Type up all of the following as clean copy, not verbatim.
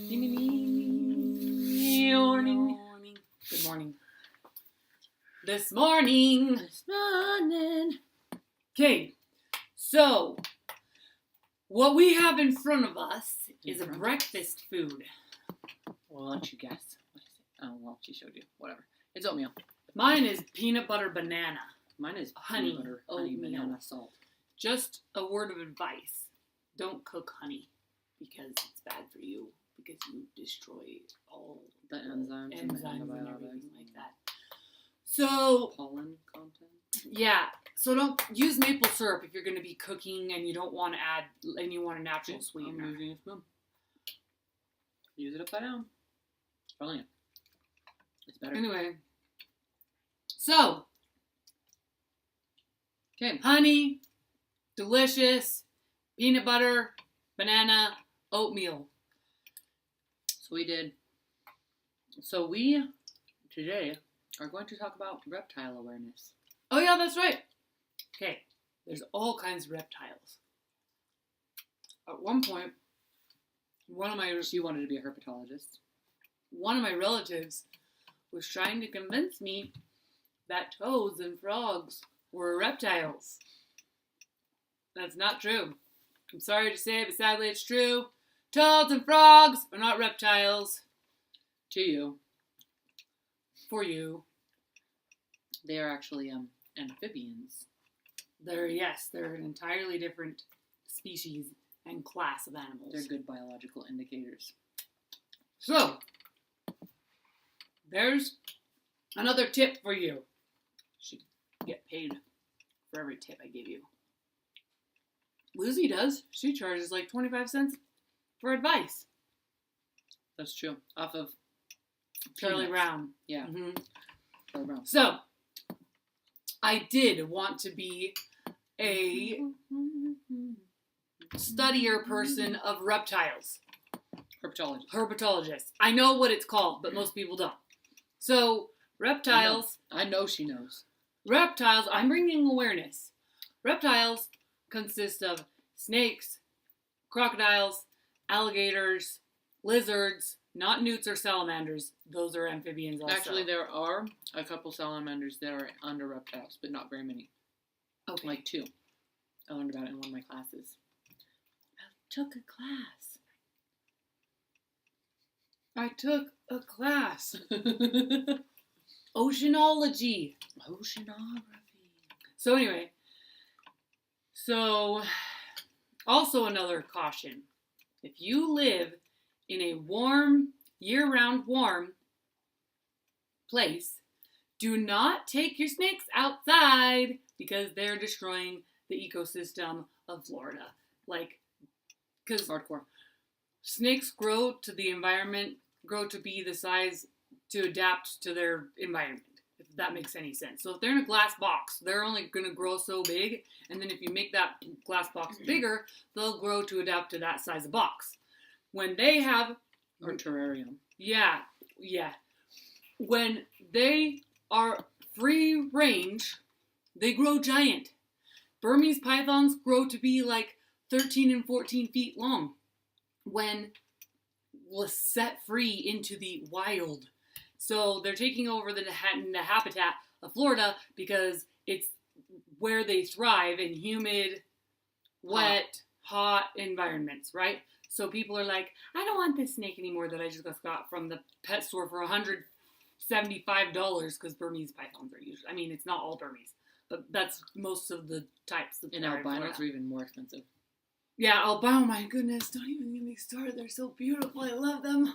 Morning. Good morning. This morning. Okay, so what we have in front of us is a breakfast food. Well, I'll let you guess. What is it? Oh, well, she showed you. Whatever. It's oatmeal. Mine is peanut butter banana. Mine is Honey, peanut butter, honey, oatmeal. banana, salt. Just a word of advice. Don't cook honey because it's bad for you. Because you destroy all The enzymes and the and antibiotics. everything like that. So, Pollen content. yeah. So don't use maple syrup if you're going to be cooking and you don't want to add, and you want a natural sweetener. I'm using a spoon. Use it upside down. Brilliant. It's better. Anyway. So. Okay. Honey, delicious, peanut butter, banana, oatmeal. So we today are going to talk about reptile awareness. Oh yeah, that's right. Okay, there's all kinds of reptiles. At one point, She wanted to be a herpetologist. one of my relatives was trying to convince me that toads and frogs were reptiles. That's not true. I'm sorry to say, but sadly it's true. Toads and frogs are not reptiles. To you, For you. they are actually amphibians. They're an entirely different species and class of animals. They're good biological indicators. So, there's another tip for you. Should get paid for every tip I give you. Lucy does. She charges like 25 cents for advice. That's true. Off of Charlie Peanuts. Brown. Yeah, Mm-hmm. Charlie Brown. So, I did want to be a studier person of reptiles. Herpetologist. I know what it's called, but most people don't. So, reptiles. I know she knows. Reptiles, I'm bringing awareness. Reptiles consist of snakes, crocodiles, alligators, lizards, not newts or salamanders. Those are amphibians also. Actually, there are a couple salamanders that are under reptiles, but not very many. Okay. Like 2. I learned about it in one of my classes. I took a class. Oceanology. Oceanography. So anyway, also another caution. If you live in a warm, year-round warm place, do not take your snakes outside because they're destroying the ecosystem of Florida. Because Hardcore. snakes grow to the environment, grow to be the size to adapt to their environment, if that makes any sense. So if they're in a glass box, they're only going to grow so big, and then if you make that glass box bigger, they'll grow to adapt to that size of box. When they have... Or terrarium. Yeah. When they are free range, they grow giant. Burmese pythons grow to be like 13 and 14 feet long when set free into the wild. So they're taking over the habitat of Florida because it's where they thrive in humid, wet, hot environments, right? So people are like, I don't want this snake anymore that I just got from the pet store for $175 because Burmese pythons are usually, it's not all Burmese, but that's most of the types. And albinos are even more expensive. Yeah, albino, my goodness, don't even get me started. They're so beautiful. I love them.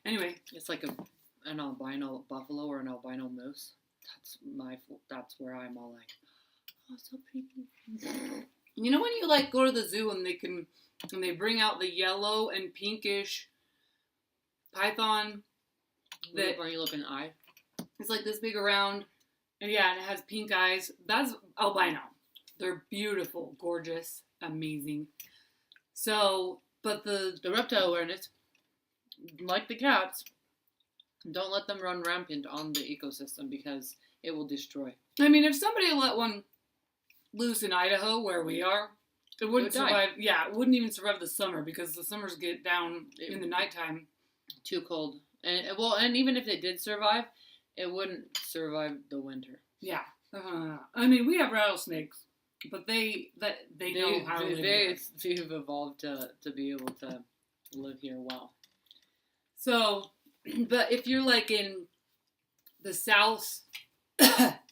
Anyway. It's like an albino buffalo or an albino moose. That's where I'm all like, oh, so pretty. You know when you go to the zoo and they bring out the yellow and pinkish python Where you look in the eye? It's like this big around, and yeah, and it has pink eyes. That's albino. They're beautiful, gorgeous, amazing. So, but the reptile awareness, like the cats, don't let them run rampant on the ecosystem because it will destroy. if somebody let one loose in Idaho, where we are, it wouldn't survive. Yeah, it wouldn't even survive the summer because the summers get down in the nighttime. Too cold. And even if they did survive, it wouldn't survive the winter. Yeah. I mean, we have rattlesnakes, but they know how to live here. They've evolved to be able to live here well. So, but if you're like in the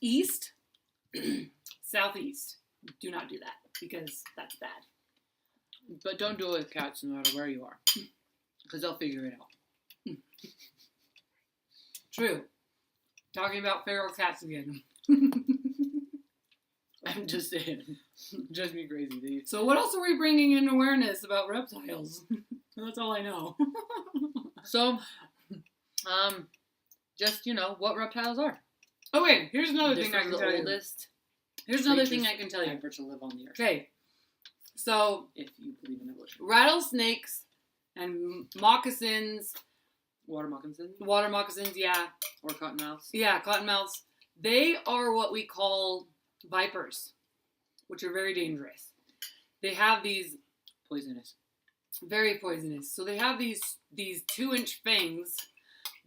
east, southeast, do not do that because that's bad. But don't do it with cats no matter where you are, because they'll figure it out. True. Talking about feral cats again. I'm just saying. Just me crazy, dude. So what else are we bringing in awareness about reptiles? That's all I know. So, just, what reptiles are. Oh, wait. Here's another thing I can tell you. Here's another thing I can tell you. Ever to live on the earth. Okay. So, if you believe in evolution. Rattlesnakes and moccasins. Water moccasins? Water moccasins, yeah. Or cottonmouths. Yeah, cottonmouths. They are what we call vipers, which are very dangerous. They have these... Poisonous. Very poisonous. So they have these 2-inch fangs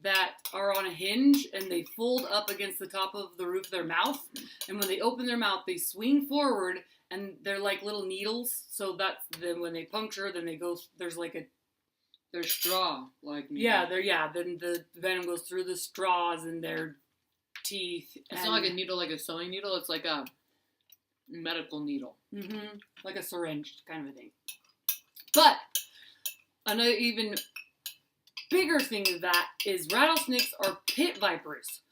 that are on a hinge, and they fold up against the top of the roof of their mouth. And when they open their mouth, they swing forward, and they're like little needles. So that's then when they puncture, then they go. There's like a. They're straw like. Yeah, Then the venom goes through the straws in their teeth. It's not like a needle, like a sewing needle. It's like a medical needle. Mm-hmm. Like a syringe kind of a thing. But another even bigger thing than that is rattlesnakes are pit vipers,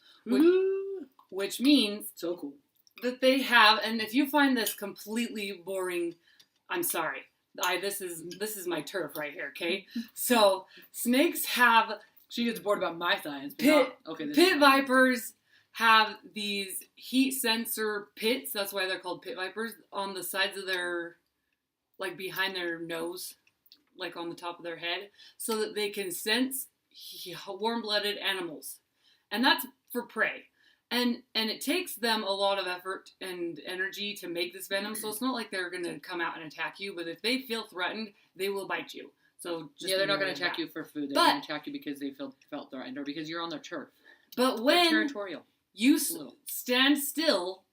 which means so cool that they have. And if you find this completely boring, I'm sorry. This is my turf right here. Okay, so snakes have. She gets bored about my science. Pit vipers have these heat sensor pits. That's why they're called pit vipers on the sides of their, like behind their nose, like on the top of their head, so that they can sense warm-blooded animals. And that's for prey. And it takes them a lot of effort and energy to make this venom, so it's not like they're going to come out and attack you, but if they feel threatened, they will bite you. So just they're not going to attack you for food. They're going to attack you because they felt threatened or because you're on their turf. But when territorial. You stand still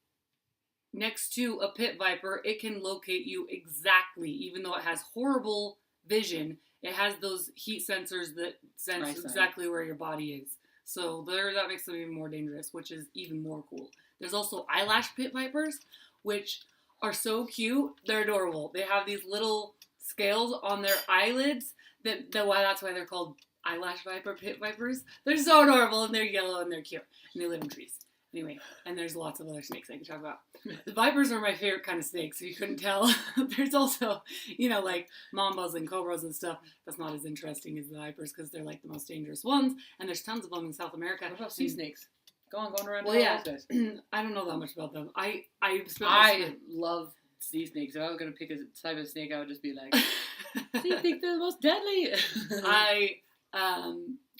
next to a pit viper, it can locate you exactly, even though it has horrible vision. It has those heat sensors that sense exactly where your body is. So that makes them even more dangerous, which is even more cool. There's also eyelash pit vipers, which are so cute. They're adorable. They have these little scales on their eyelids. That's why they're called eyelash viper pit vipers. They're so adorable, and they're yellow, and they're cute, and they live in trees. Anyway, and there's lots of other snakes I can talk about. The vipers are my favorite kind of snakes, if you couldn't tell. There's also, like mambas and cobras and stuff. That's not as interesting as the vipers because they're like the most dangerous ones, and there's tons of them in South America. What about sea snakes? Going around. Well, yeah, I don't know that much about them. I love sea snakes. If I was gonna pick a type of snake, I would just be like, sea snakes are the most deadly.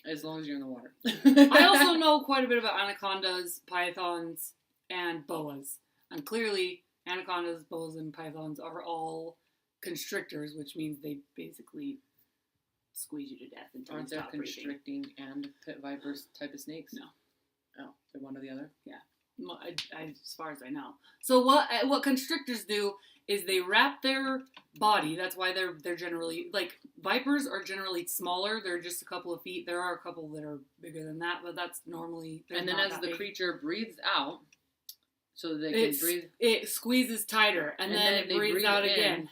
As long as you're in the water. I also know quite a bit about anacondas, pythons, and boas. And clearly, anacondas, boas, and pythons are all constrictors, which means they basically squeeze you to death until you stop breathing. Aren't there constricting and pit vipers type of snakes? No. Oh, they're one or the other? Yeah. As far as I know. So what constrictors do is they wrap their body. That's why they're generally, like, vipers are generally smaller. They're just a couple of feet. There are a couple that are bigger than that, but that's normally. And then as the creature breathes out, so they can breathe. It squeezes tighter, and then it breathes out again.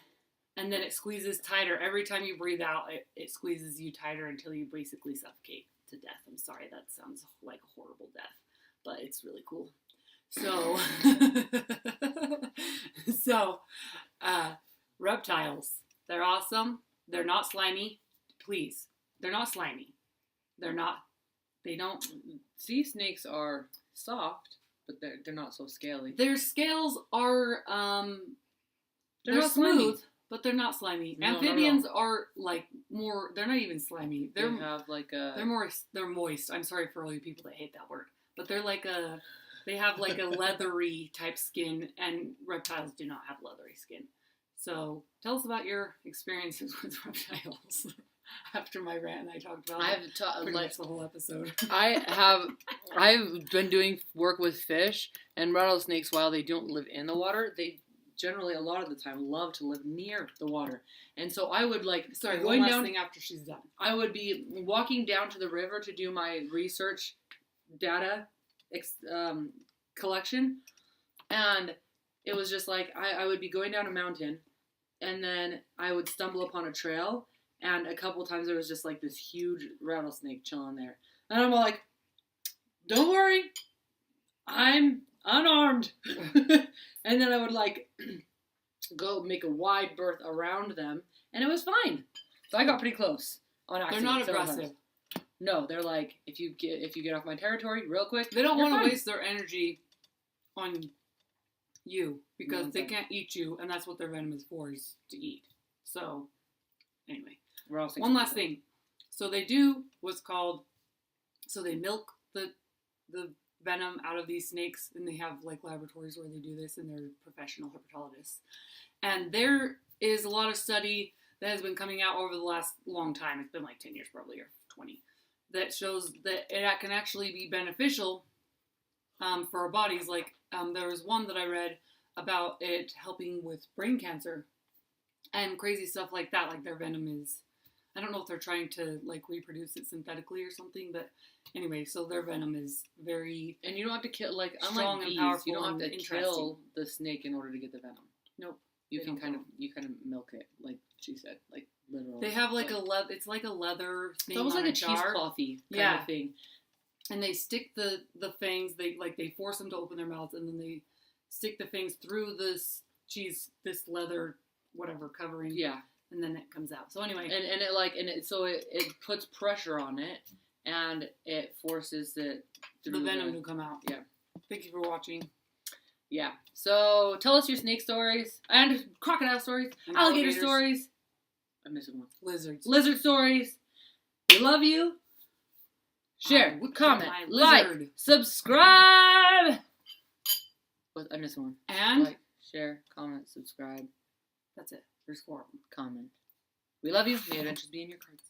And then it squeezes tighter. Every time you breathe out, it squeezes you tighter until you basically suffocate to death. I'm sorry, that sounds like a horrible death, but it's really cool. So, reptiles. They're awesome. They're not slimy. Please. They're not slimy. They don't. Sea snakes are soft, but they're not so scaly. Their scales are, they're not smooth, slimy. But they're not slimy. No, Amphibians are like more, they're not even slimy. They have like a... They're moist. I'm sorry for all you people that hate that word. But they're like they have like a leathery type skin, and reptiles do not have leathery skin. So tell us about your experiences with reptiles. After my rant, I talked about I've pretty like much the whole episode. I've been doing work with fish and rattlesnakes. While they don't live in the water, they generally a lot of the time love to live near the water. And so I would like Sorry, going one last down. thing after she's done. I would be walking down to the river to do my research data collection, and it was just like I would be going down a mountain, and then I would stumble upon a trail, and a couple times there was just like this huge rattlesnake chilling there, and I'm all like, don't worry, I'm unarmed. And then I would like go make a wide berth around them, and it was fine. So I got pretty close on accident. They're not several aggressive. times. No, they're like, if you get off my territory real quick, They don't you're want to fine. waste their energy on you because they can't eat you, and that's what their venom is for, is to eat. So, anyway. One last thing. So they do what's called, so they milk the venom out of these snakes, and they have like laboratories where they do this, and they're professional herpetologists. And there is a lot of study that has been coming out over the last long time. It's been like 10 years probably, or 20, that shows that it can actually be beneficial for our bodies. Like there was one that I read about it helping with brain cancer and crazy stuff like that. Like their venom is, I don't know if they're trying to like reproduce it synthetically or something, but anyway, so their venom is very, and you don't have to kill, like, strong unlike and bees, powerful you don't have and to interesting. kill the snake in order to get the venom. Nope. You They can don't kind of kill milk it, like she said, like literally. They have like it's like a leather thing. It's almost on like a jar. cheeseclothy kind of thing. And they stick the fangs. They force them to open their mouths, and then they stick the fangs through this leather whatever covering. Yeah. And then it comes out. So anyway, it puts pressure on it, and it forces it through the venom to come out. Yeah. Thank you for watching. Yeah. So tell us your snake stories and crocodile stories, And alligator alligators. stories. I'm missing one. Lizards. Lizard stories. We love you. Share, would comment, my like, lizard. subscribe. I missed one. And Like, share, comment, subscribe, that's it. There's 4 of them. comment. We love you. May adventures be in your cards.